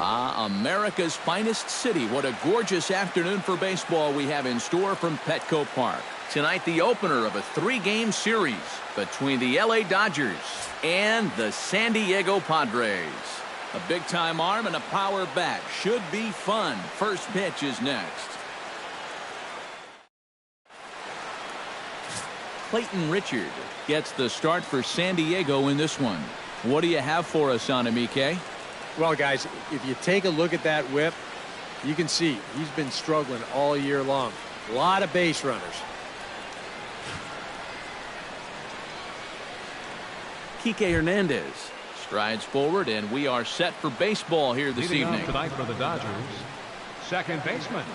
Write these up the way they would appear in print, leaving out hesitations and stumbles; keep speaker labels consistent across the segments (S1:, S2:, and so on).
S1: America's finest city. What a gorgeous afternoon for baseball we have in store from Petco Park. Tonight, the opener of a 3-game series between the LA Dodgers and the San Diego Padres. A big-time arm and a power bat. Should be fun. First pitch is next. Clayton Richard gets the start for San Diego in this one. What do you have for us on him, EK?
S2: Well, guys, if you take a look at that whip, you can see he's been struggling all year long. A lot of base runners.
S1: Kike Hernandez strides forward, and we are set for baseball here this evening.
S3: Tonight for the Dodgers, second baseman.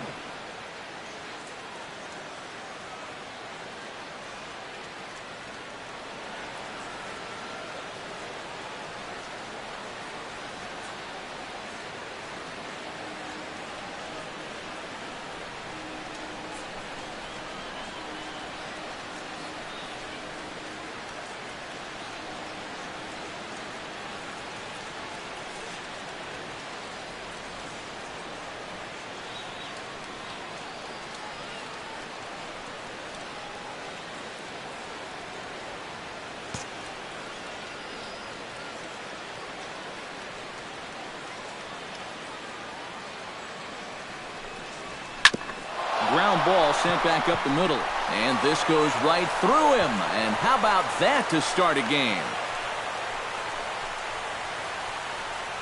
S1: Ground ball sent back up the middle, and this goes right through him. And how about that to start a game?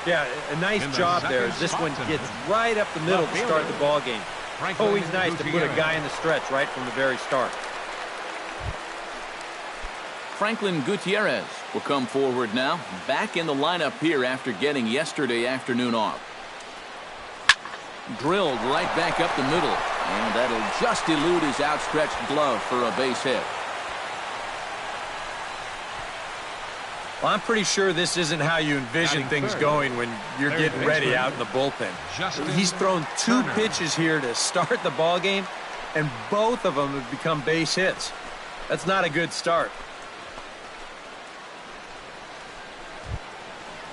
S2: Yeah, a nice job there as this one gets right up the middle to start the ball game. Always nice to put a guy in the stretch right from the very start.
S1: Franklin Gutierrez will come forward now, back in the lineup here after getting yesterday afternoon off. Drilled right back up the middle, and that'll just elude his outstretched glove for a base hit.
S2: Well, I'm pretty sure this isn't how you envision things going when you're getting ready out in the bullpen. He's thrown 2 pitches here to start the ball game, and both of them have become base hits. That's not a good start.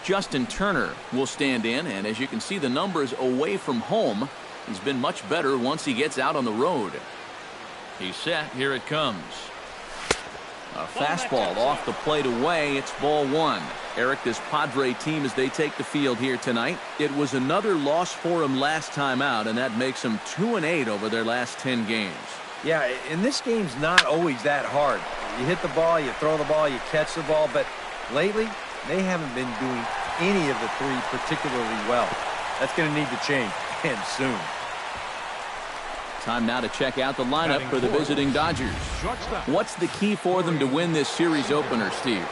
S1: Justin Turner will stand in, and as you can see, the numbers away from home, he's been much better once he gets out on the road. He's set. Here it comes. A fastball off the plate away. It's ball 1. Eric, this Padre team, as they take the field here tonight, it was another loss for them last time out, and that makes them 2-8 over their last 10 games.
S2: Yeah, and this game's not always that hard. You hit the ball, you throw the ball, you catch the ball, but lately they haven't been doing any of the 3 particularly well. That's going to need to change, and soon.
S1: Time now to check out the lineup for the visiting Dodgers. What's the key for them to win this series opener, Steve?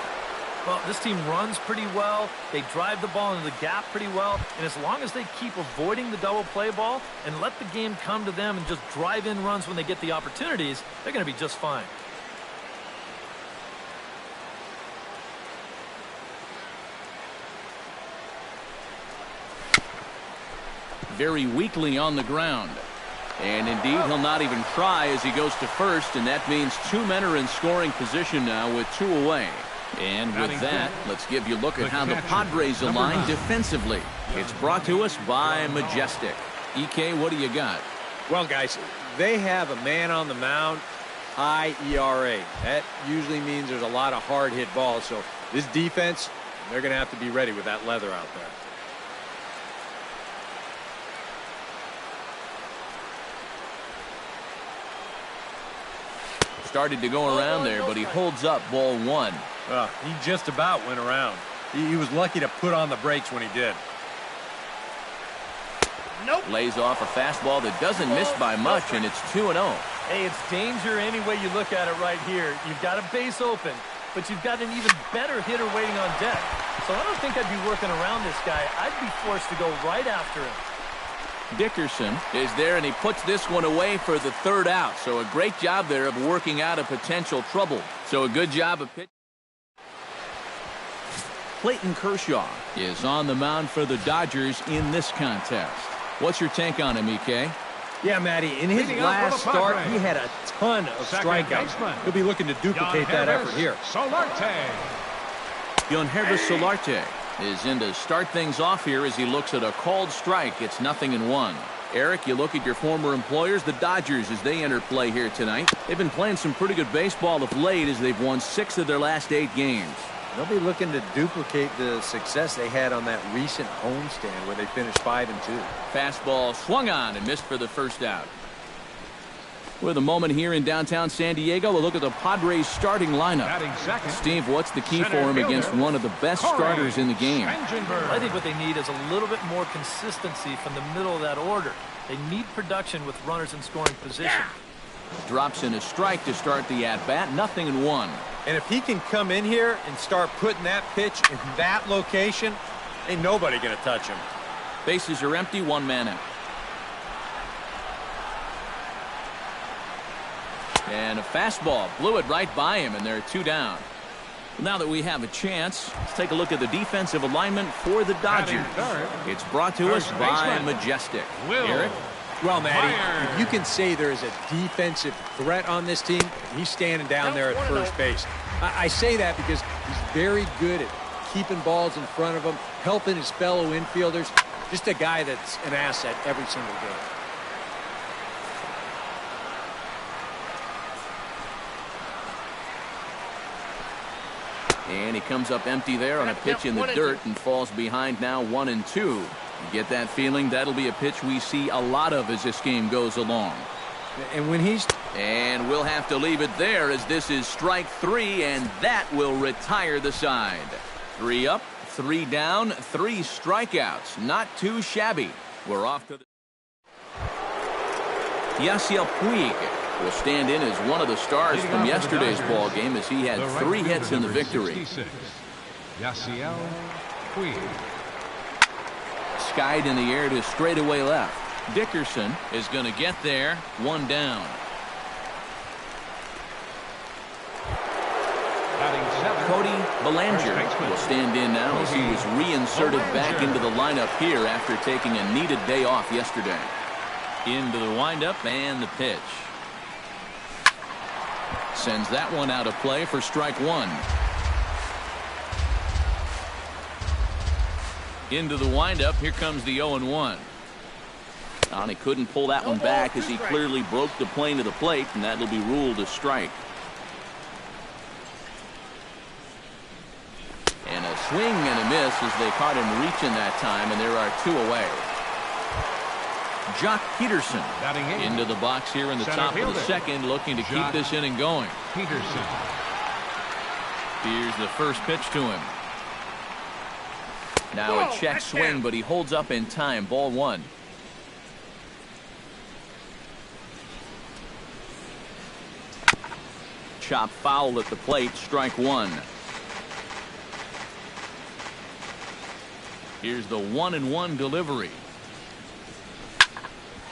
S4: Well, this team runs pretty well. They drive the ball into the gap pretty well. And as long as they keep avoiding the double play ball and let the game come to them and just drive in runs when they get the opportunities, they're going to be just fine.
S1: Very weakly on the ground. And indeed, he'll not even try as he goes to first, and that means 2 men are in scoring position now with 2 away. And with that, let's give you a look at how the Padres align defensively. It's brought to us by Majestic. EK, what do you got?
S2: Well, guys, they have a man on the mound, high ERA. That usually means there's a lot of hard hit balls. So this defense, they're going to have to be ready with that leather out there.
S1: Started to go around there, but he holds up ball 1.
S2: He just about went around. He was lucky to put on the brakes when he did.
S4: Nope.
S1: Lays off a fastball that doesn't miss by much, and it's 2-0.
S4: Hey, it's danger any way you look at it right here. You've got a base open, but you've got an even better hitter waiting on deck. So I don't think I'd be working around this guy. I'd be forced to go right after him.
S1: Dickerson is there, and he puts this one away for the 3rd out. So a great job there of working out a potential trouble. So a good job of pitching. Clayton Kershaw is on the mound for the Dodgers in this contest. What's your take on him, EK?
S2: Yeah, Matty, in his last start, he had a ton of strikeouts. He'll be looking to duplicate that effort here.
S3: Solarte.
S1: Yangervis Solarte is in to start things off here as he looks at a called strike. It's 0-1. Eric, you look at your former employers, the Dodgers, as they enter play here tonight. They've been playing some pretty good baseball of late as they've won 6 of their last 8 games.
S2: They'll be looking to duplicate the success they had on that recent homestand where they finished 5-2.
S1: Fastball swung on and missed for the first out. With a moment here in downtown San Diego, we'll look at the Padres starting lineup. Steve, what's the key for him against one of the best starters in the game?
S4: I think what they need is a little bit more consistency from the middle of that order. They need production with runners in scoring position.
S1: Drops in a strike to start the at-bat. 0-1.
S2: And if he can come in here and start putting that pitch in that location, ain't nobody going to touch him.
S1: Bases are empty, 1 man out. And a fastball blew it right by him, and there are 2 down. Now that we have a chance, let's take a look at the defensive alignment for the Dodgers. It's brought to us by Majestic. Eric?
S2: Well, Matty, if you can say there is a defensive threat on this team, he's standing down there at first base. I say that because he's very good at keeping balls in front of him, helping his fellow infielders. Just a guy that's an asset every single game.
S1: And he comes up empty there on a pitch in the dirt and falls behind now 1-2. You get that feeling that'll be a pitch we see a lot of as this game goes along.
S2: And when he's...
S1: And we'll have to leave it there as this is strike 3, and that will retire the side. 3 up, 3 down, 3 strikeouts. Not too shabby. We're off to the... Yasiel Puig will stand in as one of the stars from yesterday's ball game as he had 3 hits in the victory.
S3: Yasiel Puig.
S1: Skied in the air to straightaway left. Dickerson is going to get there. 1 down. Cody Bellinger will stand in now as he was reinserted back into the lineup here after taking a needed day off yesterday. Into the windup and the pitch. Sends that one out of play for strike 1. Into the windup. Here comes the 0-1. And he couldn't pull that one back as he clearly broke the plane to the plate, and that'll be ruled a strike. And a swing and a miss as they caught him reaching that time, and there are 2 away. Jock Peterson into the box here in the top of the second, looking to keep this inning going.
S3: Peterson.
S1: Here's the first pitch to him. Now a check swing, but he holds up in time. Ball 1. Chop foul at the plate. Strike 1. Here's the 1-1 delivery.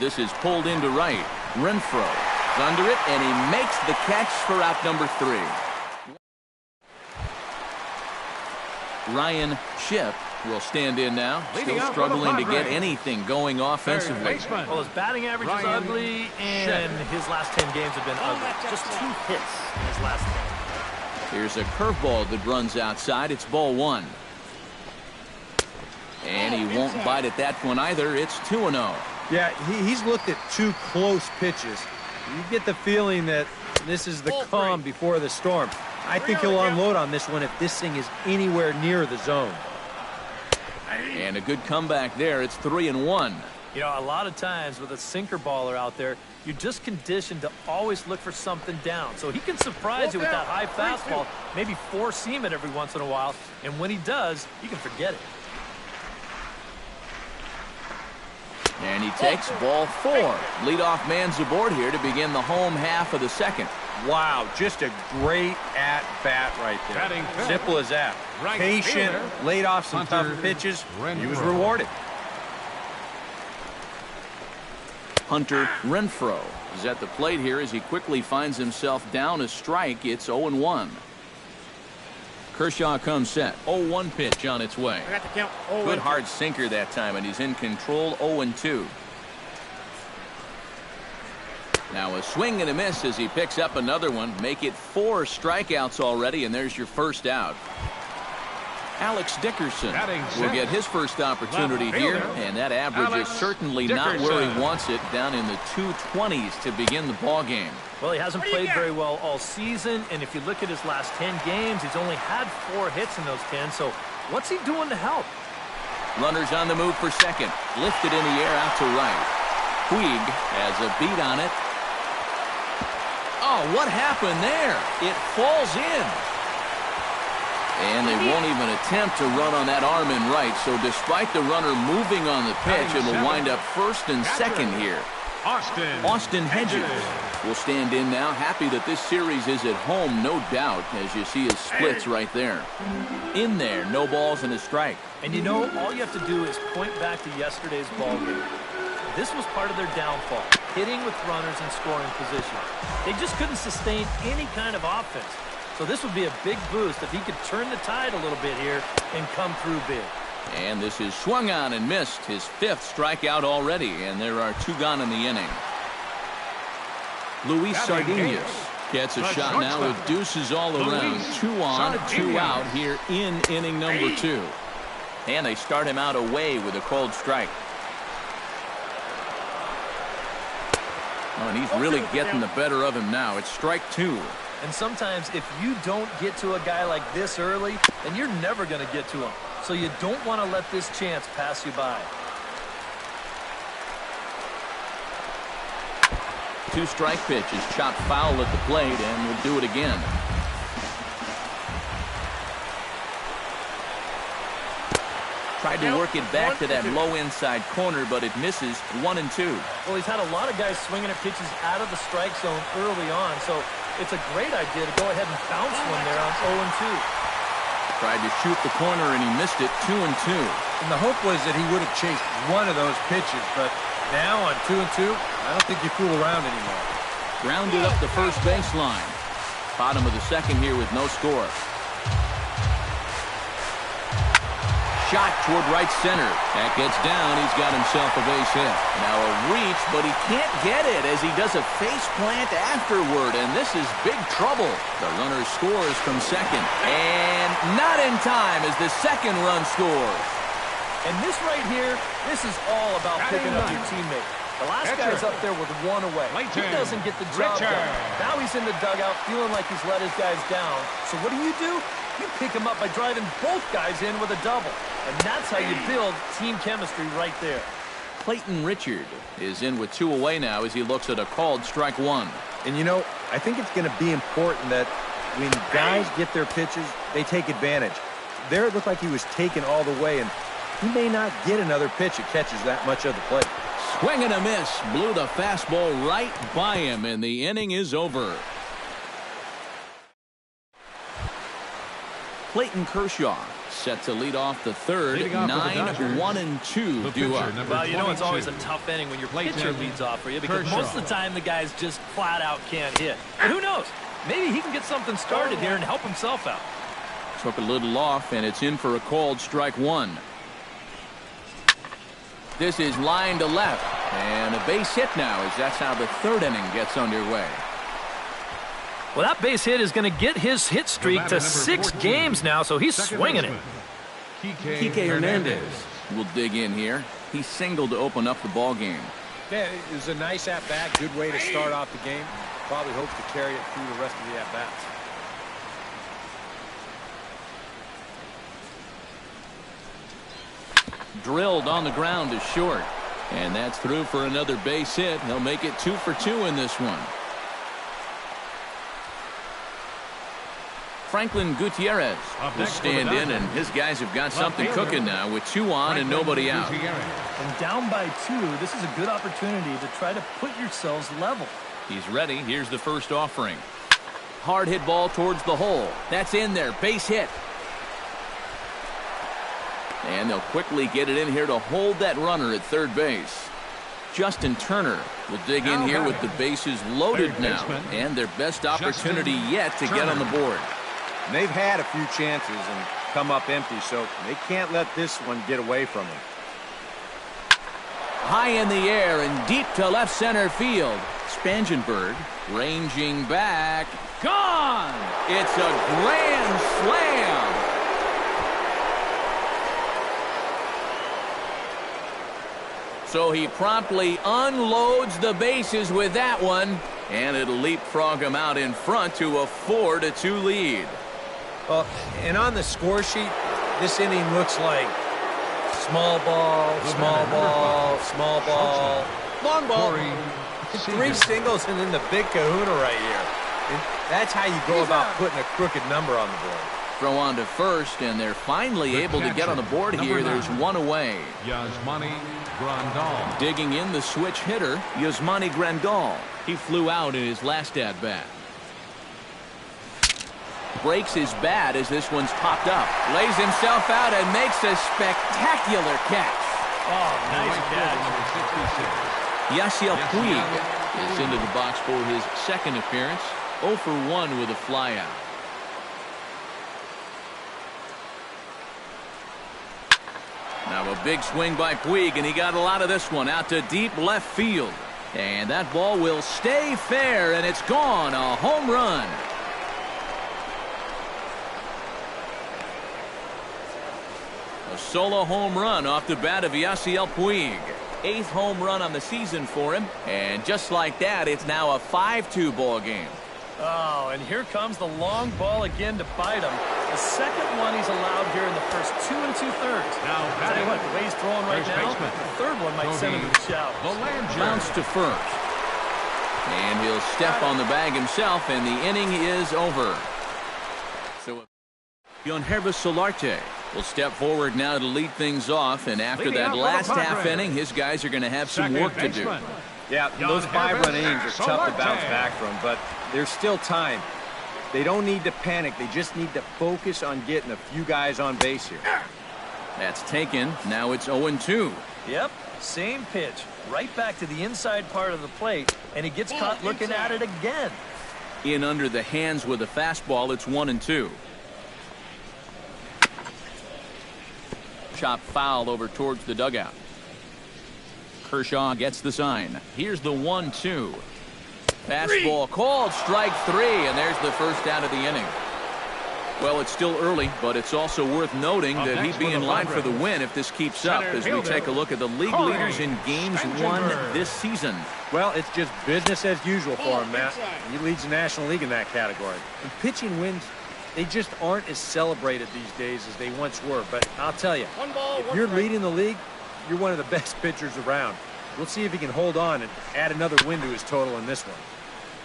S1: This is pulled into right. Renfroe is under it, and he makes the catch for out number 3. Ryan Shipp will stand in now, still struggling to get anything going offensively.
S4: Well, his batting average is ugly, and his last 10 games have been ugly. Just 2 hits in his last 10.
S1: Here's a curveball that runs outside. It's ball 1. And he won't bite at that one either. It's 2-0.
S2: Yeah, he's looked at 2 close pitches. You get the feeling that this is the calm before the storm. I think he'll unload on this one if this thing is anywhere near the zone.
S1: And a good comeback there. It's 3-1.
S4: You know, a lot of times with a sinker baller out there, you're just conditioned to always look for something down. So he can surprise you with that high fastball, maybe 4-seam it every once in a while. And when he does, you can forget it.
S1: And he takes ball 4. Leadoff man's aboard here to begin the home half of the second.
S2: Wow, just a great at-bat right there. Simple as that. Patient, laid off some tough pitches. He was rewarded.
S1: Hunter Renfroe is at the plate here as he quickly finds himself down a strike. It's 0-1. Kershaw comes set. 0-1 pitch on its way. Good hard sinker that time, and he's in control. 0-2. Now a swing and a miss as he picks up another one. Make it 4 strikeouts already, and there's your first out. Alex Dickerson
S3: Batting
S1: will
S3: sixth.
S1: get his first opportunity here, and that average
S3: Alex
S1: is certainly not where
S3: Dickerson.
S1: he wants it, down in the 220s to begin the ball game.
S4: Well, he hasn't played very well all season, and if you look at his last 10 games, he's only had 4 hits in those 10, so what's he doing to help?
S1: Runners on the move for second. Lifted in the air out to right. Puig has a beat on it. Oh, what happened there? It falls in. And they won't even attempt to run on that arm in right, so despite the runner moving on the pitch, it will wind up first and second here. Austin Hedges will stand in now, happy that this series is at home, no doubt, as you see his splits right there. In there, no balls and a strike.
S4: And you know, all you have to do is point back to yesterday's ball game. This was part of their downfall, hitting with runners in scoring position. They just couldn't sustain any kind of offense. So this would be a big boost if he could turn the tide a little bit here and come through big.
S1: And this is swung on and missed, his 5th strikeout already, and there are 2 gone in the inning. Luis Sardinas gets a shot now with deuces all around. 2 on, 2 out here in inning number 2. And they start him out away with a cold strike. Oh, and he's really getting the better of him now. It's strike 2.
S4: And sometimes if you don't get to a guy like this early, then you're never going to get to him. So you don't want to let this chance pass you by.
S1: 2-strike pitch is chopped foul at the plate, and will do it again. Tried to work it back to that low inside corner, but it misses. 1 and 2.
S4: Well, he's had a lot of guys swinging at pitches out of the strike zone early on, so it's a great idea to go ahead and bounce one there on 0 and 2.
S1: Tried to shoot the corner, and he missed it. 2 and 2.
S2: And the hope was that he would have chased one of those pitches, but now on 2 and 2, I don't think you fool around anymore.
S1: Grounded up the first baseline. Bottom of the second here with no score. Shot toward right center. That gets down. He's got himself a base hit. Now a reach, but he can't get it as he does a face plant afterward, and this is big trouble. The runner scores from second, and not in time as the second run scores.
S4: And this right here, this is all about picking up your teammate. The last guy's up there with 1 away. He doesn't get the job done. Now he's in the dugout feeling like he's let his guys down. So what do? You pick him up by driving both guys in with a double. And that's how you build team chemistry right there.
S1: Clayton Richard is in with 2 away now as he looks at a called strike 1.
S2: And you know, I think it's going to be important that when guys get their pitches, they take advantage. There it looked like he was taken all the way, and he may not get another pitch that catches that much of the plate.
S1: Swing and a miss. Blew the fastball right by him, and the inning is over. Clayton Kershaw set to lead off the third. 9, 1 and 2 due up.
S4: Well, you know it's always a tough inning when your pitcher leads off for you, because most of the time the guys just flat out can't hit. But who knows? Maybe he can get something started here and help himself out.
S1: Took a little off, and it's in for a called strike 1. This is line to left, and a base hit now, as that's how the third inning gets underway.
S4: Well, that base hit is going to get his hit streak to 6 games now, so he's swinging it.
S1: Kike Hernandez will dig in here. He singled to open up the ball game.
S2: Yeah, it was a nice at-bat, good way to start off the game. Probably hopes to carry it through the rest of the at-bats.
S1: Drilled on the ground is short. And that's through for another base hit. He'll make it 2 for 2 in this one. Franklin Gutierrez will stand in, and his guys have got something cooking now with 2 on and nobody out.
S4: And down by 2, this is a good opportunity to try to put yourselves level.
S1: He's ready. Here's the first offering. Hard hit ball towards the hole. That's in there. Base hit. And they'll quickly get it in here to hold that runner at third base. Justin Turner will dig in here with the bases loaded now, and their best opportunity yet to get on the board.
S2: And they've had a few chances and come up empty, so they can't let this one get away from them.
S1: High in the air and deep to left center field. Spangenberg ranging back. Gone! It's a grand slam. So he promptly unloads the bases with that one, and it'll leapfrog him out in front to a 4-2 lead.
S2: Well, and on the score sheet, this inning looks like small ball, small ball, small ball, long ball. 3 singles and then the big kahuna right here. And that's how you go about putting a crooked number on the board.
S1: Throw on to first, and they're finally able to get on the board here. There's one away.
S3: Yasmani Grandal.
S1: Digging in the switch hitter, Yasmani Grandal. He flew out in his last at-bat. Breaks his bat as this one's popped up. Lays himself out and makes a spectacular catch.
S4: Oh, nice catch.
S1: Yasiel Puig is into the box for his second appearance. 0 for 1 with a flyout. Now a big swing by Puig, and he got a lot of this one out to deep left field. And that ball will stay fair, and it's gone. A home run. A solo home run off the bat of Yasiel Puig. 8th home run on the season for him. And just like that, it's now a 5-2 ball game.
S4: Oh, and here comes the long ball again to bite him. The second one he's allowed here in the first 2 2/3.
S3: Now,
S4: tell you what, the way he's throwing right now, the third one might send him to the showers.
S1: Bounce to first. And he'll step on the bag himself, and the inning is over. So, Yonhervis Solarte will step forward now to lead things off, and after that last half inning, his guys are going to have some work to do.
S2: Yeah, those 5-run innings are tough to bounce back from, but there's still time. They don't need to panic. They just need to focus on getting a few guys on base here.
S1: That's taken. Now it's 0-2.
S4: Yep, same pitch. Right back to the inside part of the plate, and he gets caught looking at it again.
S1: In under the hands with a fastball, it's 1-2. Chop foul over towards the dugout. Kershaw gets the sign. Here's the 1-2. Fastball called, strike 3, and there's the first out of the inning. Well, it's still early, but it's also worth noting that he'd be in line for the win if this keeps up as we take a look at the league leaders in games won this season.
S2: Well, it's just business as usual for him, Matt. He leads the National League in that category. And pitching wins, they just aren't as celebrated these days as they once were. But I'll tell you, if you're leading the league, you're one of the best pitchers around. We'll see if he can hold on and add another win to his total in this one.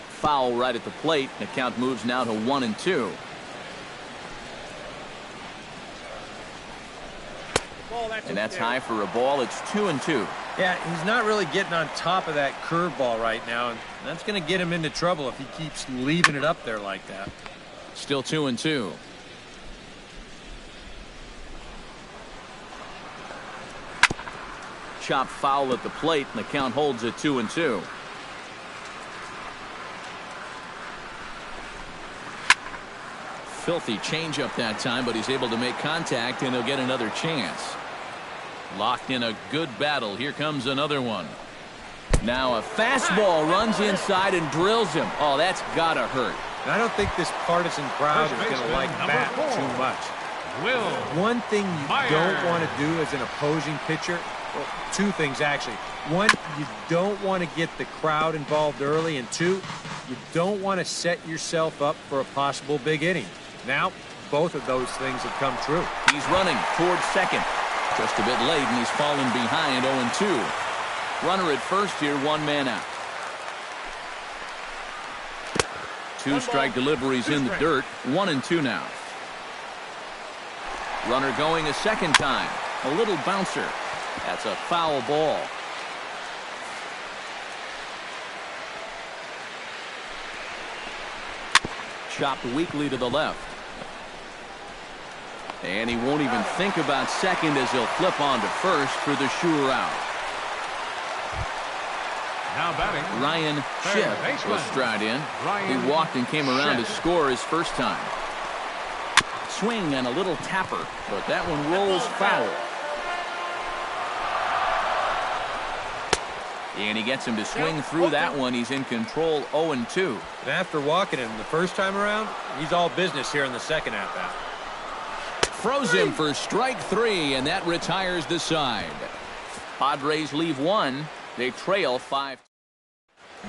S1: Foul right at the plate. The count moves now to 1-2. And that's high for a ball. It's 2-2.
S2: Yeah, he's not really getting on top of that curveball right now, and that's going to get him into trouble if he keeps leaving it up there like that.
S1: Still 2-2. Chop foul at the plate, and the count holds at 2-2. Filthy changeup that time, but he's able to make contact, and he'll get another chance. Locked in a good battle. Here comes another one. Now a fastball runs inside and drills him. Oh, that's gotta hurt.
S2: And I don't think this partisan crowd is going to like that too much. One thing you don't want to do as an opposing pitcher, well, 2 things actually. 1, you don't want to get the crowd involved early, and 2, you don't want to set yourself up for a possible big inning. Now, both of those things have come true.
S1: He's running towards second. Just a bit late, and he's fallen behind 0-2. Runner at first here, 1 man out. 2 strike deliveries in the dirt. 1-2 now. Runner going a second time. A little bouncer. That's a foul ball. Chopped weakly to the left. And he won't even think about second as he'll flip on to first for the sure out.
S3: Now batting,
S1: Ryan Schiff will stride in. He walked and came around to score his first time. Swing and a little tapper, but that one rolls foul. And he gets him to swing through that one. He's in control 0-2.
S2: And after walking him the first time around, he's all business here in the second at-bat.
S1: Throws him for strike 3, and that retires the side. Padres leave one. They trail 5.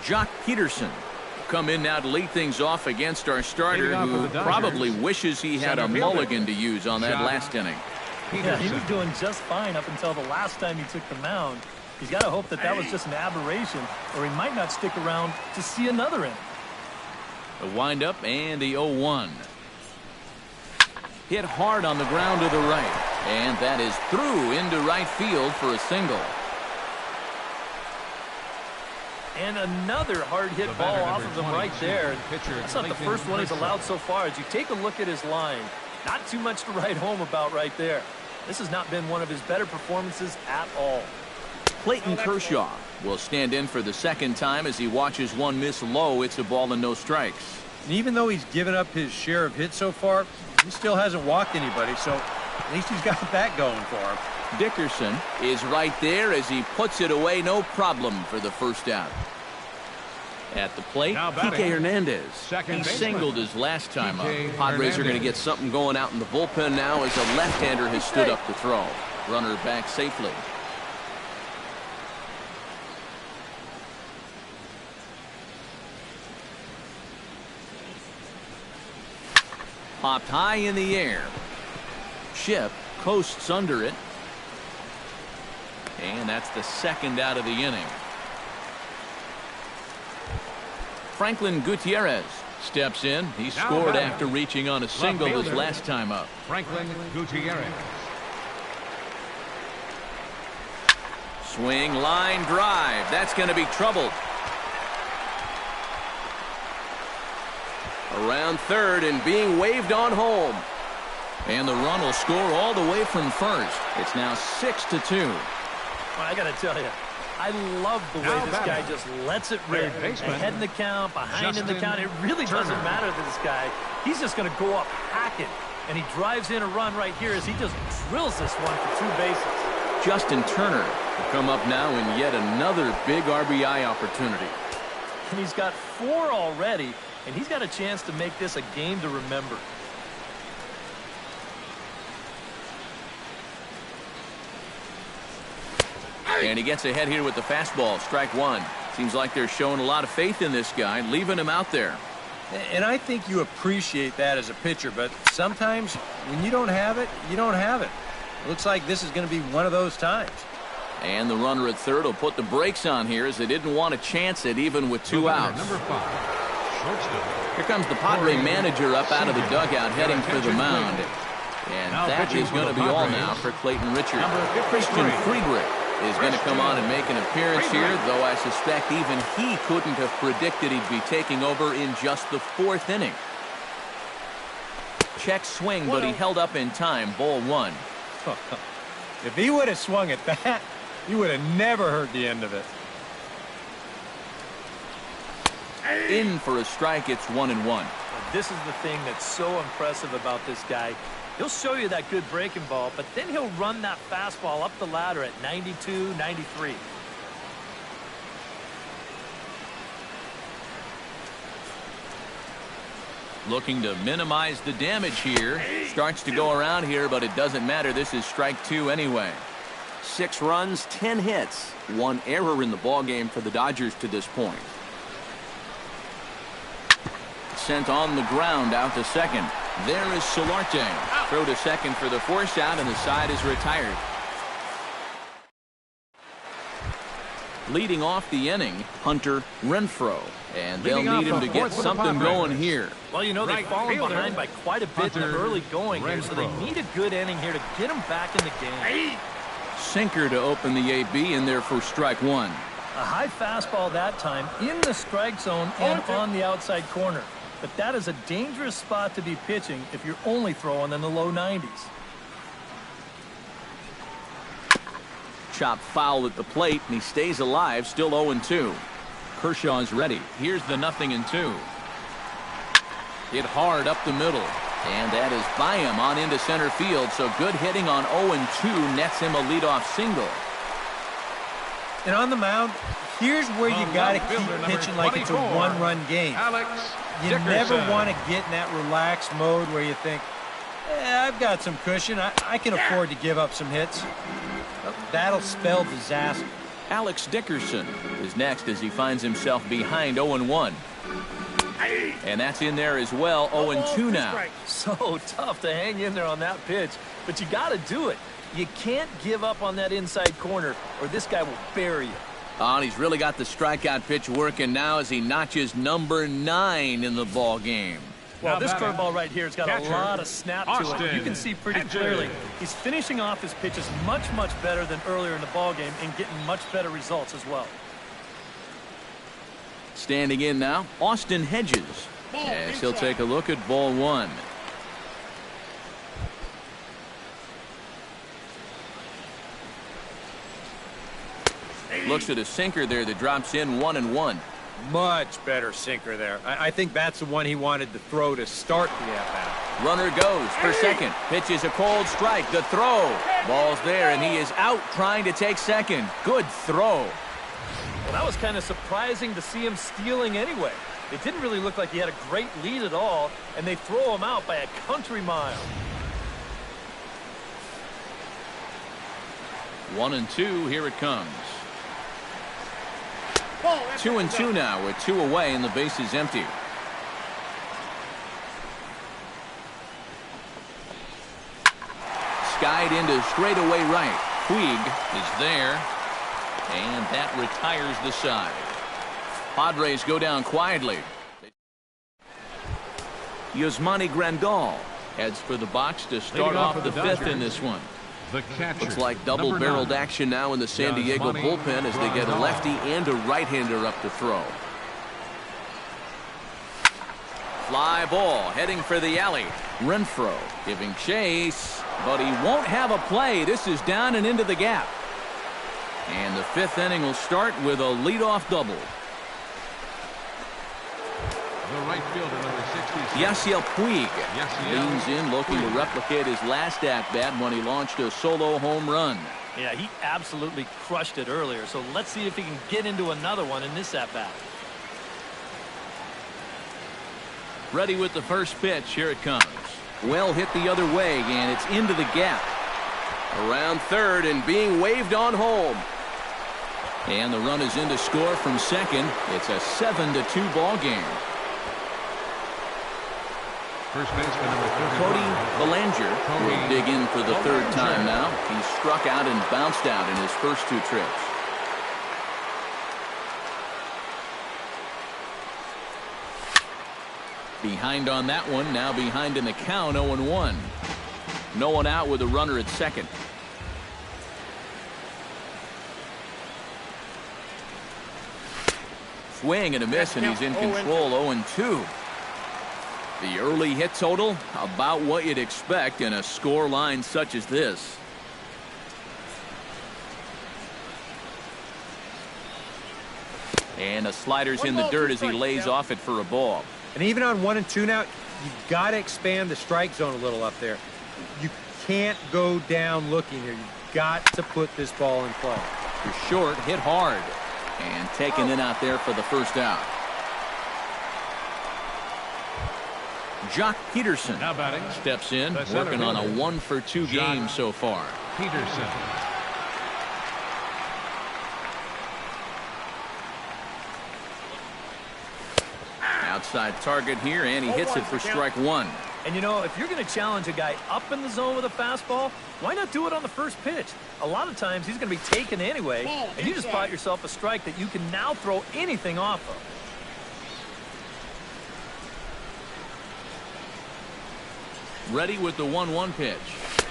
S1: Jock Peterson will come in now to lead things off against our starter, who probably wishes he had a mulligan to use on that last inning.
S4: Yeah, he was doing just fine up until the last time he took the mound. He's got to hope that that was just an aberration, or he might not stick around to see another inning.
S1: The windup and the 0-1. Hit hard on the ground to the right, and that is through into right field for a single.
S4: And another hard hit ball off of him right there. That's not the first one he's allowed so far. As you take a look at his line, not too much to write home about right there. This has not been one of his better performances at all.
S1: Clayton Kershaw will stand in for the second time as he watches one miss low. It's a ball and no strikes.
S2: And even though he's given up his share of hits so far, he still hasn't walked anybody, so at least he's got that going for him.
S1: Dickerson is right there as he puts it away, no problem for the first out. At the plate, Kike Hernandez. He singled his last time up. Padres are going to get something going out in the bullpen now as a left-hander has stood up to throw. Runner back safely. Popped high in the air. Ship coasts under it. And that's the second out of the inning. Franklin Gutierrez steps in. He scored after reaching on a single his last time up.
S3: Franklin Gutierrez.
S1: Swing, line, drive. That's going to be troubled. Around third and being waved on home. And the run will score all the way from first. It's now 6-2.
S4: Well, I got to tell you, I love the way this guy just lets it rip. Ahead in the count, behind in the count. It really doesn't matter to this guy. He's just going to go up hacking. And he drives in a run right here as he just drills this one for 2 bases.
S1: Justin Turner will come up now in yet another big RBI opportunity.
S4: And he's got 4 already, and he's got a chance to make this a game to remember.
S1: And he gets ahead here with the fastball. Strike one. Seems like they're showing a lot of faith in this guy, leaving him out there.
S2: And I think you appreciate that as a pitcher, but sometimes when you don't have it, you don't have it. Looks like this is going to be one of those times.
S1: And the runner at third will put the brakes on here as they didn't want to chance it even with 2 outs.
S3: Number 5, shortstop.
S1: Here comes the Padre manager up out of the dugout heading for the mound. And that is going to be all now for Clayton Richard. Christian Friedrich is going to come on and make an appearance here, though I suspect even he couldn't have predicted he'd be taking over in just the 4th inning. Check swing, but he held up in time. Ball 1.
S2: If he would have swung at that, you would have never heard the end of it.
S1: In for a strike. It's 1-1.
S4: This is the thing that's so impressive about this guy. He'll show you that good breaking ball, but then he'll run that fastball up the ladder at 92, 93.
S1: Looking to minimize the damage here. Starts to go around here, but it doesn't matter. This is strike 2 anyway. 6 runs, 10 hits. 1 error in the ballgame for the Dodgers to this point. Sent on the ground out to second. There is Solarte. Throw to second for the force out, and the side is retired. Leading off the inning, Hunter Renfroe. And they'll need him to get something going here.
S4: Well, you know, they've fallen behind by quite a bit in the early going here, so they need a good inning here to get them back in the game.
S1: Sinker to open the AB in there for strike 1.
S4: A high fastball that time in the strike zone and on the outside corner. But that is a dangerous spot to be pitching if you're only throwing in the low 90s.
S1: Chop foul at the plate, and he stays alive, still 0-2. Kershaw's ready. Here's the 0-2. Hit hard up the middle. And that is by him on into center field. So good hitting on 0-2 nets him a leadoff single.
S2: And on the mound, here's where you got to keep pitching like it's a one-run game. You never want to get in that relaxed mode where you think, I've got some cushion. I can afford to give up some hits. That'll spell disaster.
S1: Alex Dickerson is next as he finds himself behind 0-1. And that's in there as well. 0-2 now.
S4: So tough to hang in there on that pitch, but you got to do it. You can't give up on that inside corner or this guy will bury you.
S1: Oh, and he's really got the strikeout pitch working now as he notches number 9 in the ball game.
S4: Well, this curveball right here has got a lot of snap to it. You can see pretty clearly he's finishing off his pitches much better than earlier in the ball game and getting much better results as well.
S1: Standing in now, Austin Hedges, as he'll take a look at ball 1. Looks at a sinker there that drops in 1-1.
S2: Much better sinker there. I think that's the one he wanted to throw to start the at-bat.
S1: Runner goes for second. Pitches a cold strike. The throw. Ball's there, and he is out trying to take second. Good throw.
S4: Well, that was kind of surprising to see him stealing anyway. It didn't really look like he had a great lead at all, and they throw him out by a country mile.
S1: 1-2, here it comes. 2-2 now with 2 away and the base is empty. Skied into straightaway right. Puig is there, and that retires the side. Padres go down quietly. Yasmani Grandal heads for the box to start off the 5th in this one.
S3: The catcher,
S1: looks like double-barreled action now in the San Diego bullpen as they get a lefty and a right-hander up to throw. Fly ball heading for the alley. Renfroe giving chase, but he won't have a play. This is down and into the gap. And the 5th inning will start with a leadoff double.
S3: The right fielder, number 66.
S1: Yasiel Puig leans in looking to replicate his last at-bat when he launched a solo home run.
S4: Yeah, he absolutely crushed it earlier, so let's see if he can get into another one in this at-bat.
S1: Ready with the first pitch. Here it comes. Well hit the other way, and it's into the gap. Around third and being waved on home. And the run is in to score from second. It's a 7-2 ball game.
S3: First baseman, number 30.
S1: Cody Bellinger will dig in for the 3rd time now. He struck out and bounced out in his first 2 trips. Behind on that one, now behind in the count, 0-1. No one out with a runner at second. Swing and a miss, and he's in control, 0-2. The early hit total, about what you'd expect in a score line such as this. And a slider's in the dirt as he lays off it for a ball.
S2: And even on 1-2 now, you've got to expand the strike zone a little up there. You can't go down looking here. You've got to put this ball in play.
S1: You're short, hit hard, and taken in out there for the first out. Jock Peterson
S3: now batting,
S1: steps in, working on a 1-for-2 game so far.
S3: Peterson.
S1: Outside target here, and he hits it for strike 1.
S4: And you know, if you're going to challenge a guy up in the zone with a fastball, why not do it on the first pitch? A lot of times he's going to be taken anyway, and you just bought yourself a strike that you can now throw anything off of.
S1: Ready with the 1-1 pitch.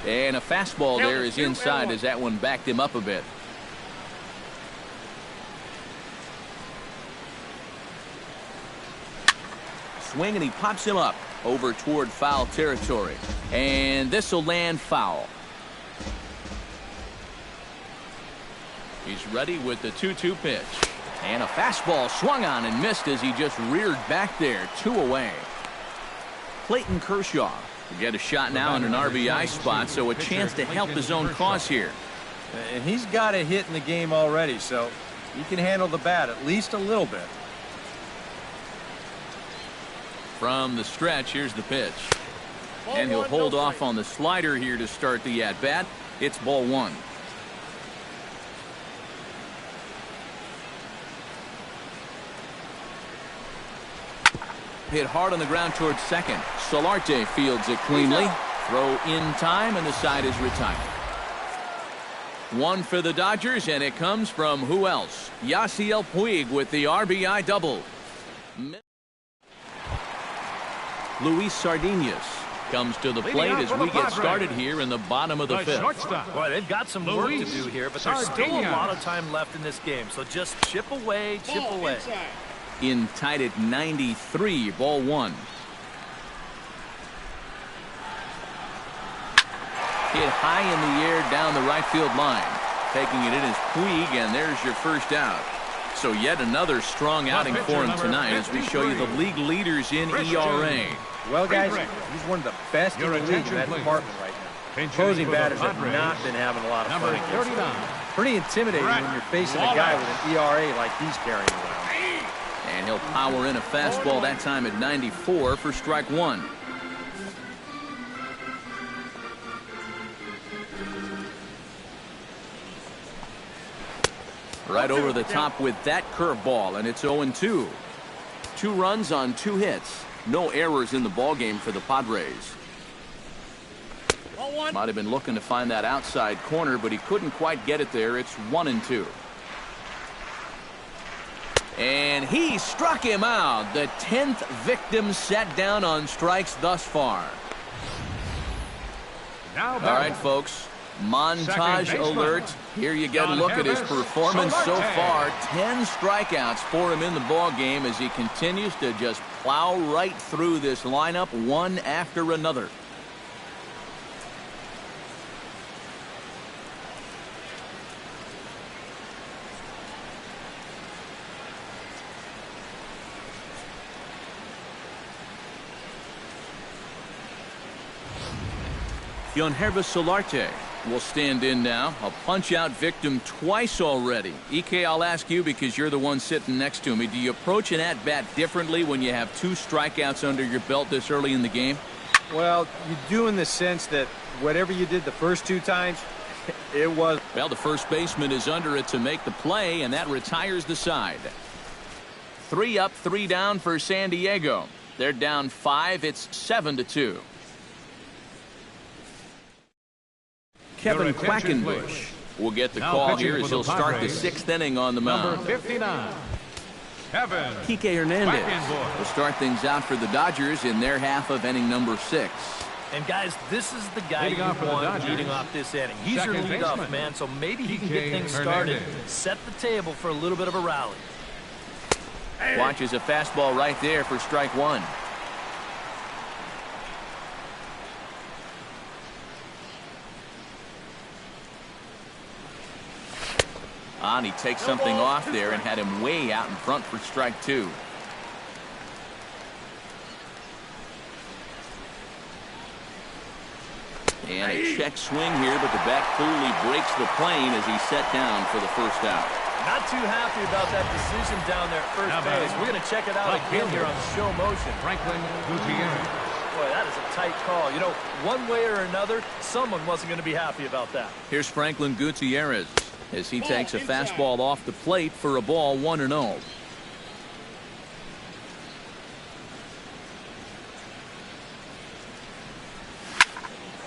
S1: And a fastball there is inside as that one backed him up a bit. Swing, and he pops him up over toward foul territory. And this will land foul. He's ready with the 2-2 pitch. And a fastball swung on and missed as he just reared back there. 2 away. Clayton Kershaw will get a shot now in an RBI spot, so a chance to help his own cause here.
S2: And he's got a hit in the game already, so he can handle the bat at least a little bit.
S1: From the stretch, here's the pitch. And he'll hold off on the slider here to start the at-bat. It's ball 1. hit hard on the ground towards second. Solarte fields it cleanly. Throw in time, and the side is retired. One for the Dodgers, and it comes from who else? Yasiel Puig with the RBI double. Luis Sardinas comes to the plate as we get started here in the bottom of the fifth.
S4: Boy, they've got some work to do here, but there's still a lot of time left in this game. So just chip away, chip away.
S1: In tied at 93, ball one. Hit high in the air down the right field line. Taking it in is Puig, and there's your first out. So yet another strong outing for him tonight as we show you the league leaders in ERA.
S2: Well, guys, he's one of the best in the league in that department right now. Opposing batters have not been having a lot of fun against him. Pretty intimidating when you're facing a guy with an ERA like he's carrying around.
S1: And he'll power in a fastball that time at 94 for strike one. Right over the top with that curveball, and it's 0-2. 2 runs on 2 hits. No errors in the ballgame for the Padres. Might have been looking to find that outside corner, but he couldn't quite get it there. It's 1-2. And he struck him out. The 10th victim set down on strikes thus far. All right, folks. Montage alert. Here you get a look at his performance so far. 10 strikeouts for him in the ball game as he continues to just plow right through this lineup one after another. Yangervis Solarte will stand in now. A punch-out victim twice already. EK, I'll ask you because you're the one sitting next to me. Do you approach an at-bat differently when you have 2 strikeouts under your belt this early in the game?
S2: Well, you do in the sense that whatever you did the first 2 times, it was...
S1: Well, the first baseman is under it to make the play, and that retires the side. 3 up, 3 down for San Diego. They're down 5. It's 7-2. Kevin Quackenbush will get the call here as he'll start the 6th inning on the mound.
S3: Number 59, Kevin
S1: Kike Hernandez will start things out for the Dodgers in their half of inning number 6.
S4: And guys, this is the guy you want leading off this inning. He's your leadoff man, so maybe he can get things started, set the table for a little bit of a rally.
S1: Watches a fastball right there for strike one. On, he takes something off there and had him way out in front for strike 2. And a check swing here, but the bat clearly breaks the plane as he's set down for the first out.
S4: Not too happy about that decision down there at first base. We're going to check it out again here on show motion.
S3: Franklin Gutierrez.
S4: Boy, that is a tight call. You know, one way or another, someone wasn't going to be happy about that.
S1: Here's Franklin Gutierrez as he takes a fastball off the plate for a ball 1-0.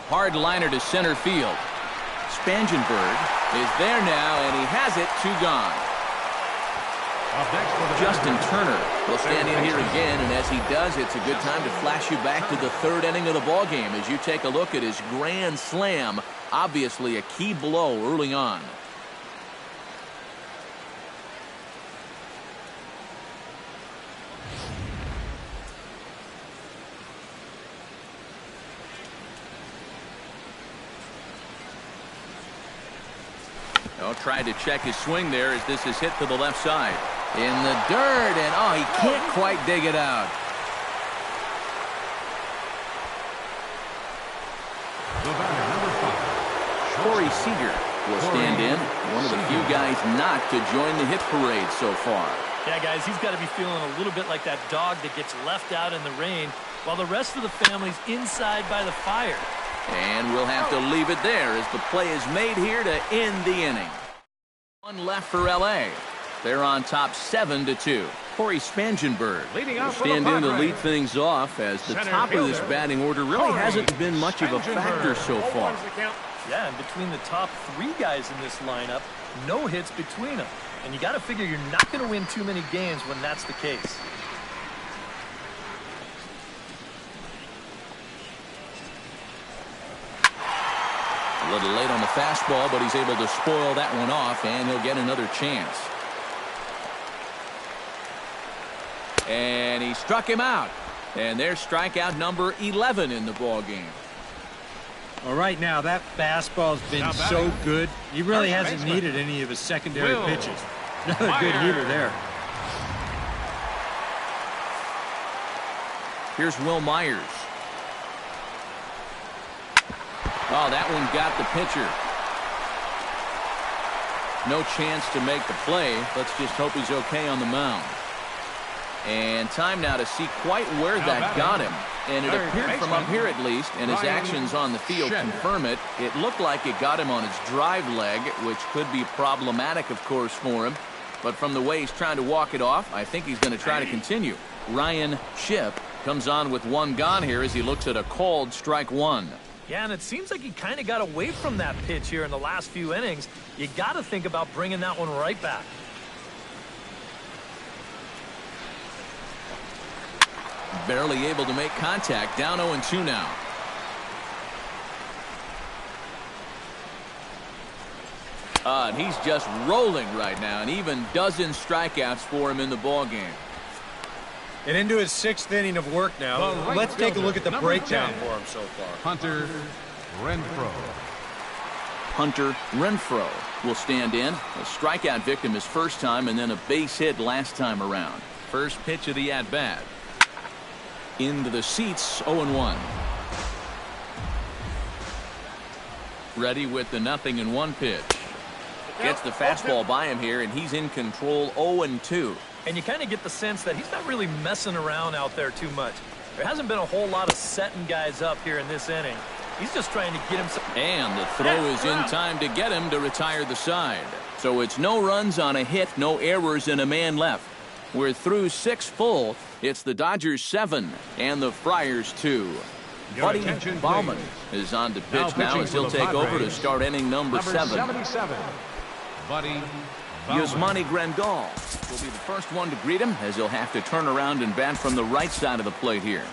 S1: Hard liner to center field. Spangenberg is there now, and he has it. 2 gone. Justin Turner will stand in here again, and as he does, it's a good time to flash you back to the 3rd inning of the ball game as you take a look at his grand slam. Obviously a key blow early on. Tried to check his swing there as this is hit to the left side. In the dirt, and oh, he can't quite dig it out. Corey Seager will stand in. One of the few guys not to join the hit parade so far.
S4: Yeah, guys, he's got to be feeling a little bit like that dog that gets left out in the rain while the rest of the family's inside by the fire.
S1: And we'll have to leave it there as the play is made here to end the inning. One left for L.A. They're on top 7-2. Corey Spangenberg
S3: Leading
S1: will
S3: off for the
S1: stand in to
S3: Padres.
S1: lead things off, as the
S3: Center
S1: top of this
S3: fielder,
S1: batting order really
S3: Corey
S1: hasn't been much of a factor so far.
S4: Yeah, and between the top 3 guys in this lineup, no hits between them. And you got to figure you're not going to win too many games when that's the case.
S1: A little late on the fastball, but he's able to spoil that one off, and he'll get another chance. And he struck him out. And there's strikeout number 11 in the ball game.
S2: Well, right now, that fastball's been so good, he really hasn't needed any of his secondary pitches. Another good hitter there.
S1: Here's Will Myers. Oh, that one got the pitcher. No chance to make the play. Let's just hope he's okay on the mound. And time now to see quite where that got him. And it appeared from up here at least, and his actions on the field confirm it. It looked like it got him on his drive leg, which could be problematic, of course, for him. But from the way he's trying to walk it off, I think he's going to try to continue. Ryan Shipp comes on with one gone here as he looks at a called strike one.
S4: Yeah, and it seems like he kind of got away from that pitch here in the last few innings. You got to think about bringing that one right back.
S1: Barely able to make contact. Down 0-2 now. And he's just rolling right now, and even dozen strikeouts for him in the ball game.
S2: And into his 6th inning of work now. Let's take a look at the breakdown for him so far.
S3: Hunter Renfroe.
S1: Hunter Renfroe will stand in. A strikeout victim his first time, and then a base hit last time around. First pitch of the at-bat. Into the seats, 0-1. Ready with the 0-1 pitch. Gets the fastball by him here, and he's in control, 0-2.
S4: And you kind of get the sense that he's not really messing around out there too much. There hasn't been a whole lot of setting guys up here in this inning. He's just trying to get him.
S1: And the throw is in time to get him to retire the side. So it's no runs on a hit, no errors, and a man left. We're through 6 full. It's the Dodgers 7 and the Friars 2. Buddy Bauman is on to pitch now as he'll take over to start inning number 7.
S3: 77. Buddy
S1: Yasmani Grandal will be the first one to greet him as he'll have to turn around and bat from the right side of the plate here.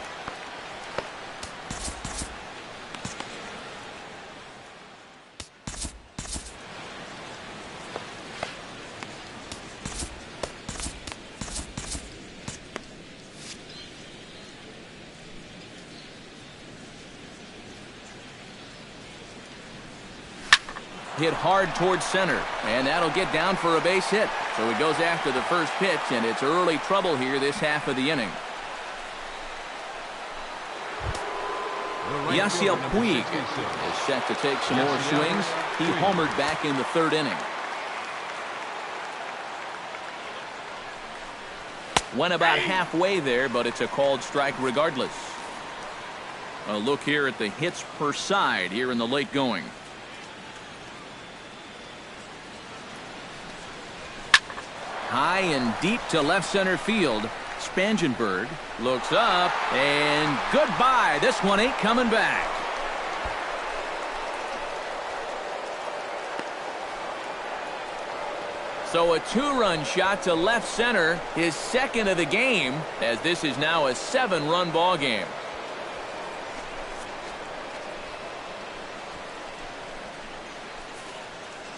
S1: Hit hard towards center, and that'll get down for a base hit. So he goes after the first pitch, and it's early trouble here this half of the inning. Yasiel Puig is set to take some more swings. He homered back in the 3rd inning. Went about halfway there, but it's a called strike regardless. A look here at the hits per side here in the late going. High and deep to left center field. Spangenberg looks up, and goodbye. This one ain't coming back. So a 2-run shot to left center, his 2nd of the game, as this is now a 7-run ball game.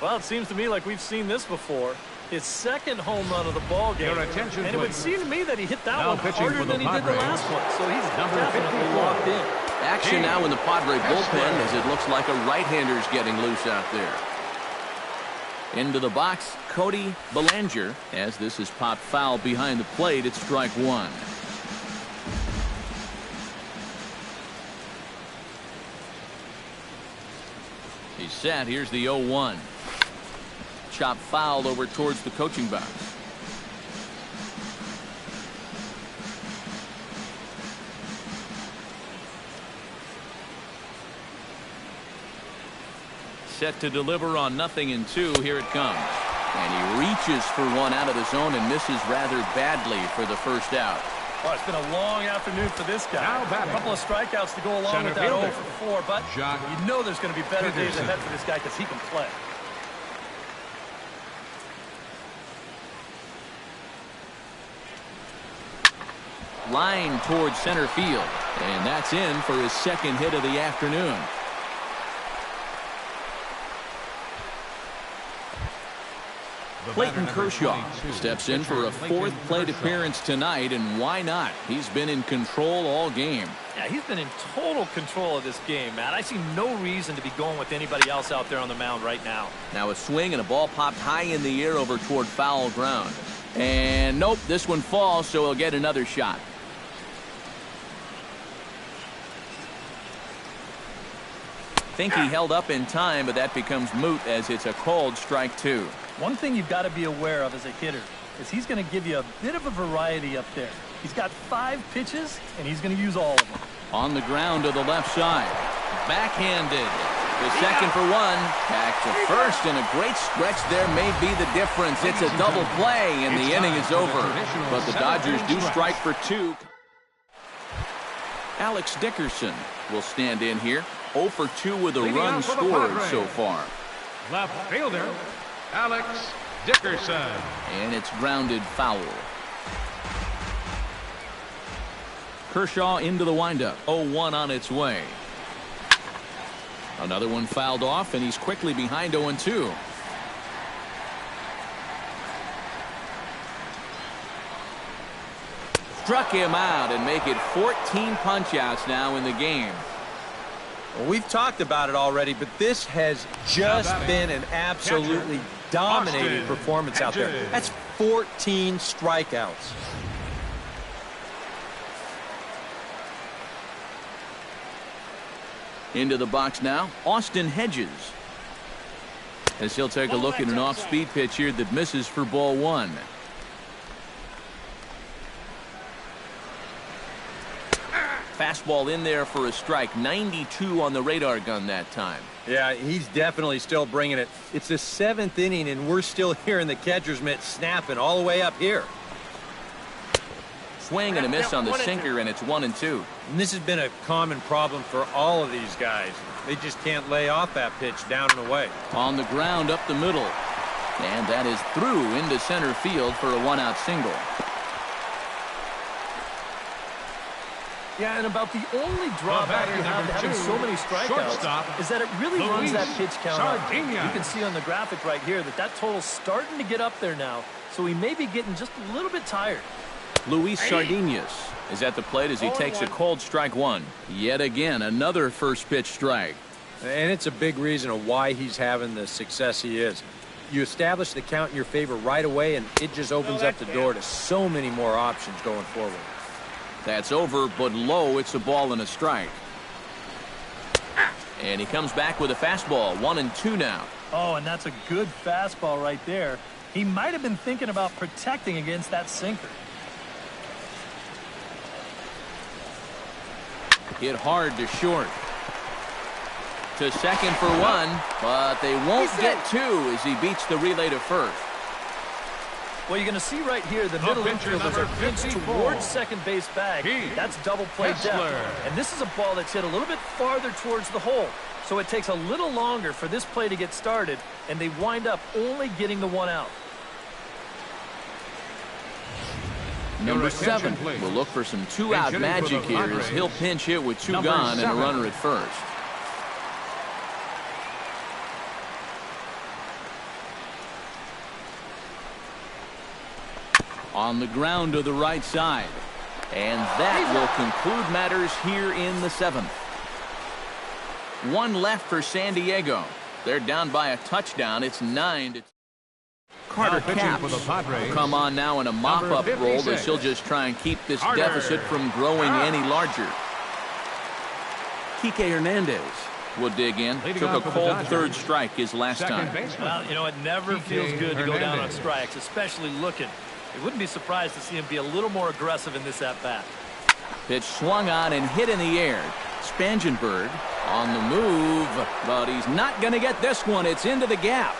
S4: Well, it seems to me like we've seen this before. His 2nd home run of the ball game.
S3: Attention,
S4: and it would seem to me that he hit that
S3: now
S4: one harder than he did the last one. So he's definitely locked in.
S1: Action now in the Padre bullpen as it looks like a right-hander's getting loose out there. Into the box, Cody Bellinger, as this is popped foul behind the plate at strike 1. He's set. Here's the 0-1. Chop fouled over towards the coaching box. Set to deliver on 0-2. Here it comes. And he reaches for one out of the zone and misses rather badly for the first out.
S4: Oh, it's been a long afternoon for this guy. A couple of strikeouts to go along with that 0 for 4, but you know there's going to be better days ahead for this guy because he can play.
S1: Line towards center field, and that's in for his second hit of the afternoon. Clayton Kershaw steps in for a fourth plate appearance tonight, and why not? He's been in control all game.
S4: Yeah, he's been in total control of this game, Matt. I see no reason to be going with anybody else out there on the mound right now.
S1: Now a swing and a ball popped high in the air over toward foul ground. And nope, this one falls, so he'll get another shot. Think he held up in time, but that becomes moot as it's a called strike 2.
S4: One thing you've got to be aware of as a hitter is he's going to give you a bit of a variety up there. He's got 5 pitches, and he's going to use all of them.
S1: On the ground to the left side. Backhanded. The second for one. Back to first, and a great stretch there may be the difference. It's a double play, and the inning is over. But the Dodgers do strike for 2. Alex Dickerson will stand in here. 0 for 2 with a run scored so far.
S3: Left fielder, Alex Dickerson.
S1: And it's grounded foul. Kershaw into the windup. 0-1 on its way. Another one fouled off, and he's quickly behind 0-2. Struck him out and make it 14 punch-outs now in the game.
S2: Well, we've talked about it already, but this has just been an absolutely dominating performance out there. That's 14 strikeouts.
S1: Into the box now, Austin Hedges. As he'll take a look at an off-speed pitch here that misses for ball 1. Fastball in there for a strike. 92 on the radar gun that time.
S2: Yeah, he's definitely still bringing it. It's the 7th inning, and we're still hearing the catcher's mitt snapping all the way up here.
S1: Swing and a miss on the sinker, and it's 1-2.
S2: And this has been a common problem for all of these guys. They just can't lay off that pitch down and away.
S1: On the ground up the middle. And that is through into center field for a 1-out single.
S4: Yeah, and about the only drawback you have to having so many strikeouts is that it really runs that pitch count up. You can see on the graphic right here that total's starting to get up there now, so he may be getting just a little bit tired.
S1: Luis Sardinas is at the plate as he takes a called strike 1. Yet again, another first pitch strike.
S2: And it's a big reason of why he's having the success he is. You establish the count in your favor right away, and it just opens up the door to so many more options going forward.
S1: That's over, but low. It's a ball and a strike. And he comes back with a fastball. 1-2 now.
S4: Oh, and that's a good fastball right there. He might have been thinking about protecting against that sinker.
S1: Hit hard to short. To second for 1, but they won't get 2 as he beats the relay to first.
S4: Well, you're going to see right here the middle infielders are pinched towards second base bag. That's double play depth. And this is a ball that's hit a little bit farther towards the hole. So it takes a little longer for this play to get started, and they wind up only getting the 1 out.
S1: Number 7 will look for some 2-out magic here as he'll pinch hit with 2 gone and a runner at first. On the ground to the right side. And that will conclude matters here in the 7th. 1 left for San Diego. They're down by a touchdown. It's 9-2. Carter Capps will come on now in a mop-up role as he'll just try and keep this deficit from growing any larger. Kike Hernandez will dig in. Took a cold third strike his last time.
S4: Well, you know, it never feels good to go down on strikes, especially looking. It wouldn't be surprised to see him be a little more aggressive in this at-bat.
S1: Pitch swung on and hit in the air. Spangenberg on the move, but he's not going to get this one. It's into the gap.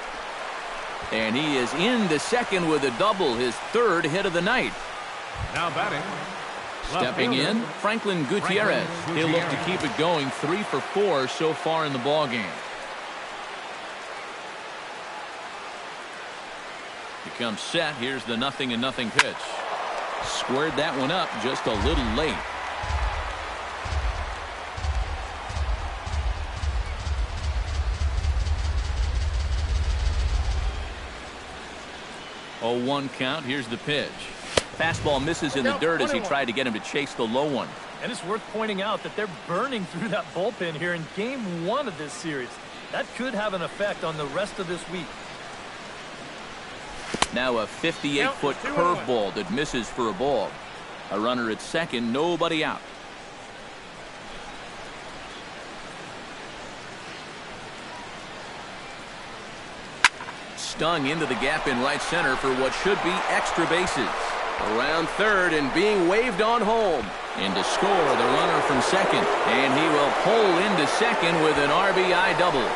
S1: And he is into second with a double, his third hit of the night.
S3: Now batting.
S1: Stepping in, Franklin Gutierrez. He'll look to keep it going, 3 for 4 so far in the ballgame. He comes set. Here's the 0-0 pitch. Squared that one up just a little late. Oh, 1 count. Here's the pitch. Fastball misses in the dirt as he tried to get him to chase the low one.
S4: And it's worth pointing out that they're burning through that bullpen here in game 1 of this series. That could have an effect on the rest of this week.
S1: Now a 58-foot curveball that misses for a ball. A runner at second, nobody out. Stung into the gap in right center for what should be extra bases. Around third and being waved on home. In to score the runner from second. And he will pull into second with an RBI double.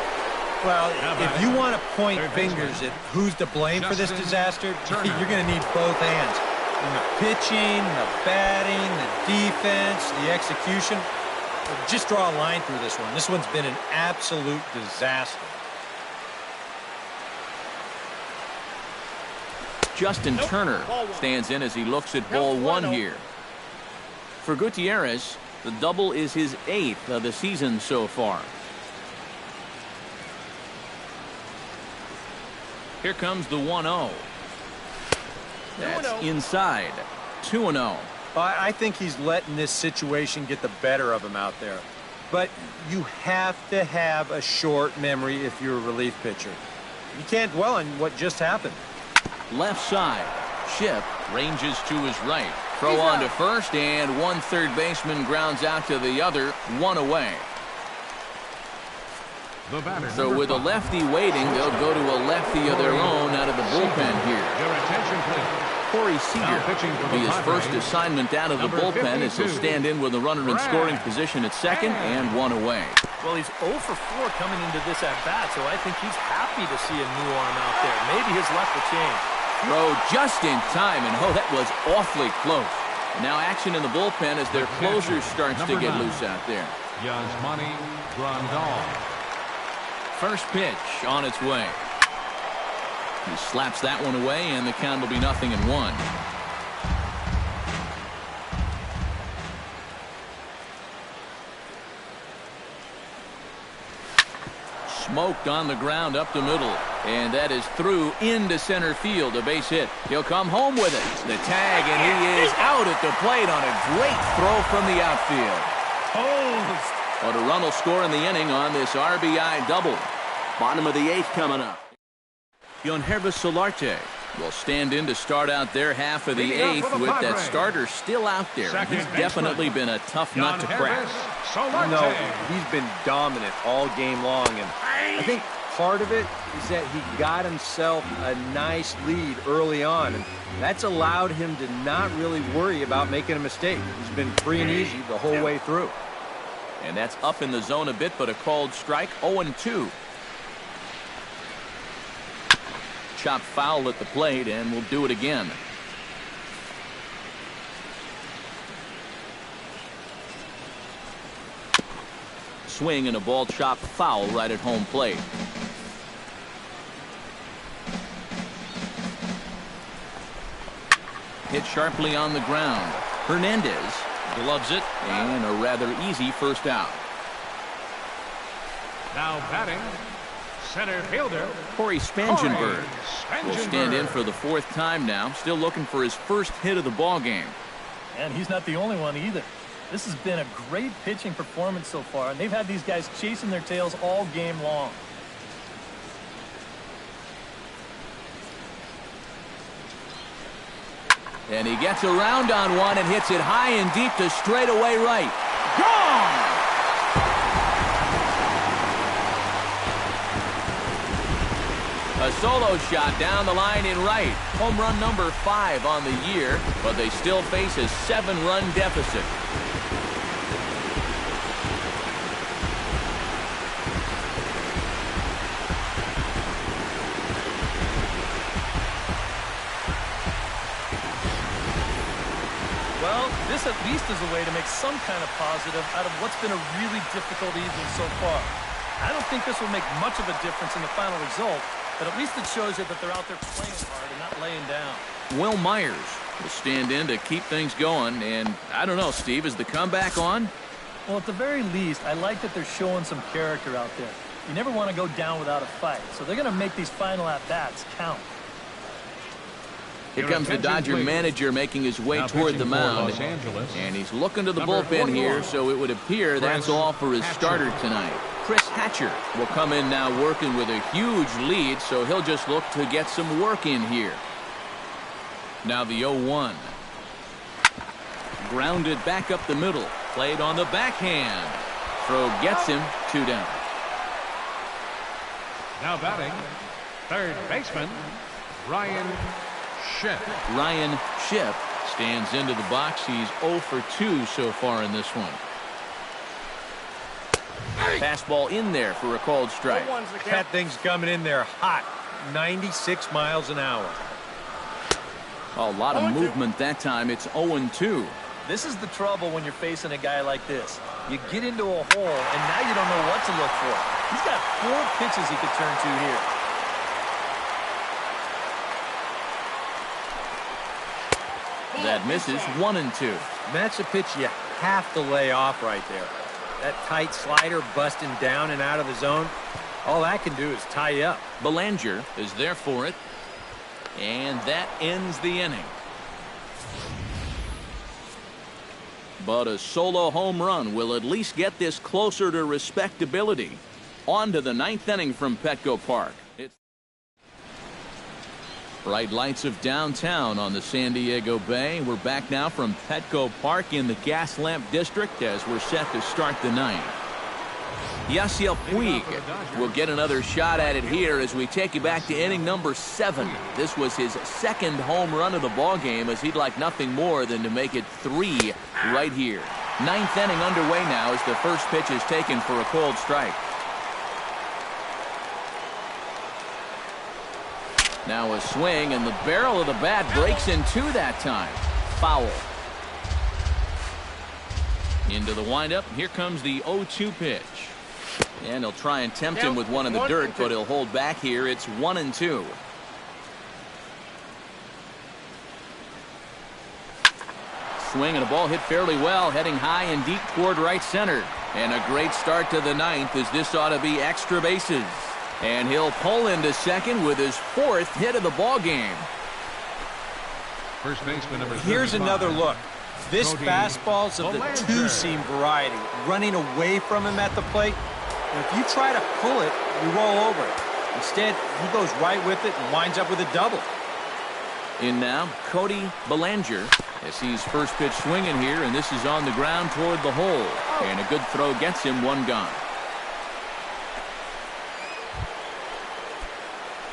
S2: Well, if you want to point fingers at who's to blame for this disaster, you're going to need both hands. And the pitching, the batting, the defense, the execution. Just draw a line through this one. This one's been an absolute disaster.
S1: Justin Turner stands in as he looks at ball 1 here. For Gutierrez, the double is his 8th of the season so far. Here comes the 1-0. That's inside. 2-0.
S2: I think he's letting this situation get the better of him out there. But you have to have a short memory if you're a relief pitcher. You can't dwell on what just happened.
S1: Left side. Ship ranges to his right. Throw on to first, and one third baseman grounds out to the other, 1 away. So with a lefty waiting, they'll go to a lefty of their own out of the bullpen here.
S3: Your attention, please.
S1: Corey Seager will be his first assignment out of the bullpen as he'll stand in with a runner in scoring position at second and 1 away.
S4: Well, he's 0 for 4 coming into this at-bat, so I think he's happy to see a new arm out there. Maybe his luck will change.
S1: Throw just in time, and oh, that was awfully close. Now action in the bullpen as their closer starts to get loose out there.
S3: Yasmani Grandal.
S1: First pitch on its way. He slaps that one away, and the count will be 0-1. Smoked on the ground up the middle, and that is through into center field, a base hit. He'll come home with it. The tag, and he is out at the plate on a great throw from the outfield. But a run will score in the inning on this RBI double. Bottom of the 8th coming up. Yonhervis Solarte will stand in to start out their half of the 8th with that starter still out there. He's definitely been a tough nut to crack.
S2: No, he's been dominant all game long, and I think part of it is that he got himself a nice lead early on, and that's allowed him to not really worry about making a mistake. He's been free and easy the whole way through.
S1: And that's up in the zone a bit, but a called strike. 0-2. Chop foul at the plate, and we'll do it again. Swing and a ball chopped foul right at home plate. Hit sharply on the ground. Hernandez gloves it, and a rather easy first out.
S3: Now batting, center fielder
S1: Corey Spangenberg will stand in for the 4th time now, still looking for his first hit of the ball game.
S4: And he's not the only one either. This has been a great pitching performance so far, and they've had these guys chasing their tails all game long.
S1: And he gets around on one and hits it high and deep to straightaway right. Gone! A solo shot down the line in right. Home run number 5 on the year, but they still face a 7-run deficit.
S4: Well, this at least is a way to make some kind of positive out of what's been a really difficult evening so far. I don't think this will make much of a difference in the final result, but at least it shows you that they're out there playing hard and not laying down.
S1: Will Myers will stand in to keep things going, and I don't know, Steve, is the comeback on?
S4: Well, at the very least, I like that they're showing some character out there. You never want to go down without a fight, so they're going to make these final at-bats count.
S1: Here comes the Dodger manager making his way toward the mound, and he's looking to the bullpen here, so it would appear that's all for his starter tonight. Chris Hatcher will come in now working with a huge lead, so he'll just look to get some work in here. Now the 0-1. Grounded back up the middle. Played on the backhand. Throw gets him, 2 down.
S3: Now batting, third baseman, Ryan Shipp.
S1: Ryan Shipp stands into the box. He's 0 for 2 so far in this one. Fastball in there for a called strike.
S2: That thing's coming in there hot. 96 miles an hour.
S1: A lot of movement that time. It's 0-2.
S4: This is the trouble when you're facing a guy like this. You get into a hole, and now you don't know what to look for. He's got 4 pitches he could turn to here.
S1: That misses, 1-2.
S2: That's a pitch you have to lay off right there. That tight slider busting down and out of the zone, all that can do is tie you up.
S1: Belanger is there for it. And that ends the inning. But a solo home run will at least get this closer to respectability. On to the 9th inning from Petco Park. It's bright lights of downtown on the San Diego Bay. We're back now from Petco Park in the Gas Lamp District as we're set to start the 9th. Yasiel Puig will get another shot at it here as we take you back to inning number 7. This was his 2nd home run of the ball game, as he'd like nothing more than to make it 3 right here. 9th inning underway now as the first pitch is taken for a called strike. Now a swing, and the barrel of the bat breaks in 2 that time. Foul. Into the windup. Here comes the 0-2 pitch. And he'll try and tempt him with one in the dirt, but he'll hold back here. It's 1-2. Swing and a ball hit fairly well, heading high and deep toward right center. And a great start to the 9th, as this ought to be extra bases. And he'll pull into second with his 4th hit of the ball game.
S3: First baseman number 35.
S2: Here's another look. This fastball's of the two-seam variety, running away from him at the plate. And if you try to pull it, you roll over it. Instead, he goes right with it and winds up with a double.
S1: In now, Cody Belanger, as he's first pitch swinging here, and this is on the ground toward the hole. And a good throw gets him, 1 gone.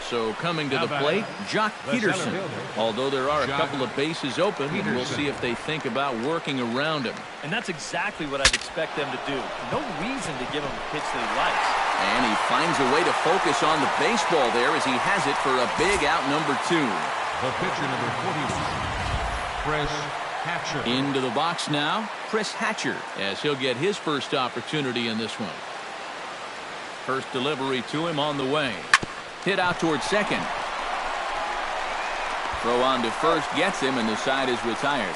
S1: So coming to the plate, Jock Peterson. Although there are a couple of bases open, and we'll see if they think about working around him.
S4: And that's exactly what I'd expect them to do. No reason to give him a pitch that he likes.
S1: And he finds a way to focus on the baseball there as he has it for a big out number 2.
S3: The pitcher number 41, Chris Hatcher.
S1: Into the box now, Chris Hatcher, as he'll get his first opportunity in this one. First delivery to him on the way. Hit out towards second. Throw on to first gets him, and the side is retired.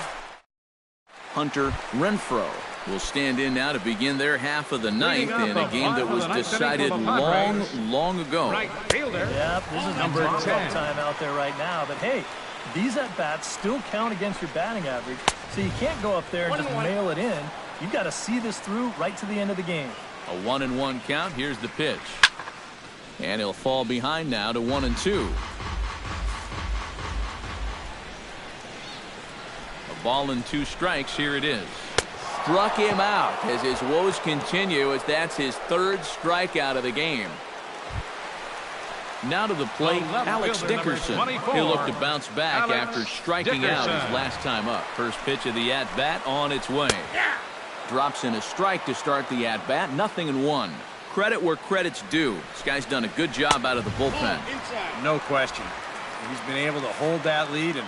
S1: Hunter Renfroe will stand in now to begin their half of the 9th in a game that was decided long ago.
S3: Right fielder.
S4: Yep, this is number 10 time out there right now. But hey, these at-bats still count against your batting average, so you can't go up there and just mail it in. You've got to see this through right to the end of the game.
S1: A 1-1 count. Here's the pitch. And he'll fall behind now to 1-2. A ball and 2 strikes. Here it is. Struck him out as his woes continue, as that's his 3rd strikeout of the game. Now to the plate, Alex Dickerson. He'll look to bounce back after striking out his last time up. First pitch of the at-bat on its way. Drops in a strike to start the at-bat. 0-1. Credit where credit's due. This guy's done a good job out of the bullpen.
S2: No question. He's been able to hold that lead, and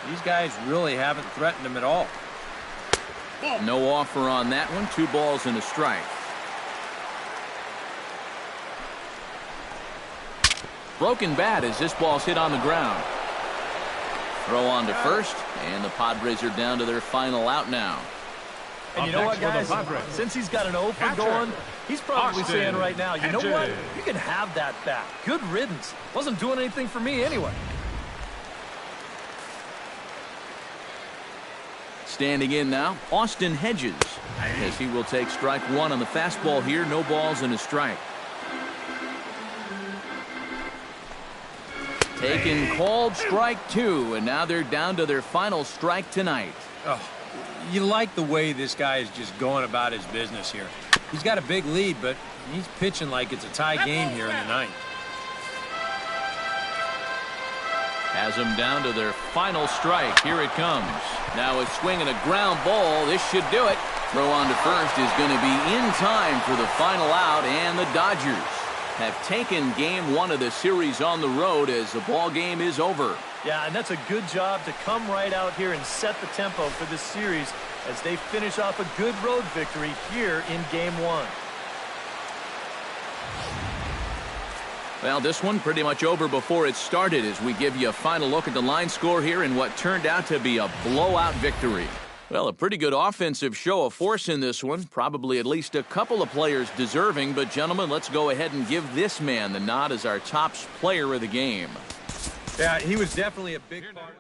S2: these guys really haven't threatened him at all.
S1: No offer on that one. 2 balls and a strike. Broken bat as this ball's hit on the ground. Throw on to first, and the Padres are down to their final out now.
S4: And you know what, guys? Since he's got an offer going, he's probably saying right now, you know what? You can have that bat. Good riddance. Wasn't doing anything for me anyway.
S1: Standing in now, Austin Hedges, as he will take strike 1 on the fastball here. No balls and a strike. Taken, called strike 2, and now they're down to their final strike tonight.
S2: Oh, you like the way this guy is just going about his business here. He's got a big lead, but he's pitching like it's a tie game here in the 9th.
S1: Has them down to their final strike. Here it comes. Now a swing and a ground ball. This should do it. Throw on to first is going to be in time for the final out, and the Dodgers have taken game 1 of the series on the road as the ball game is over.
S4: Yeah, and that's a good job to come right out here and set the tempo for this series as they finish off a good road victory here in game 1.
S1: Well, this one pretty much over before it started as we give you a final look at the line score here in what turned out to be a blowout victory. Well, a pretty good offensive show of force in this one. Probably at least a couple of players deserving. But, gentlemen, let's go ahead and give this man the nod as our top player of the game.
S2: Yeah, he was definitely a big part.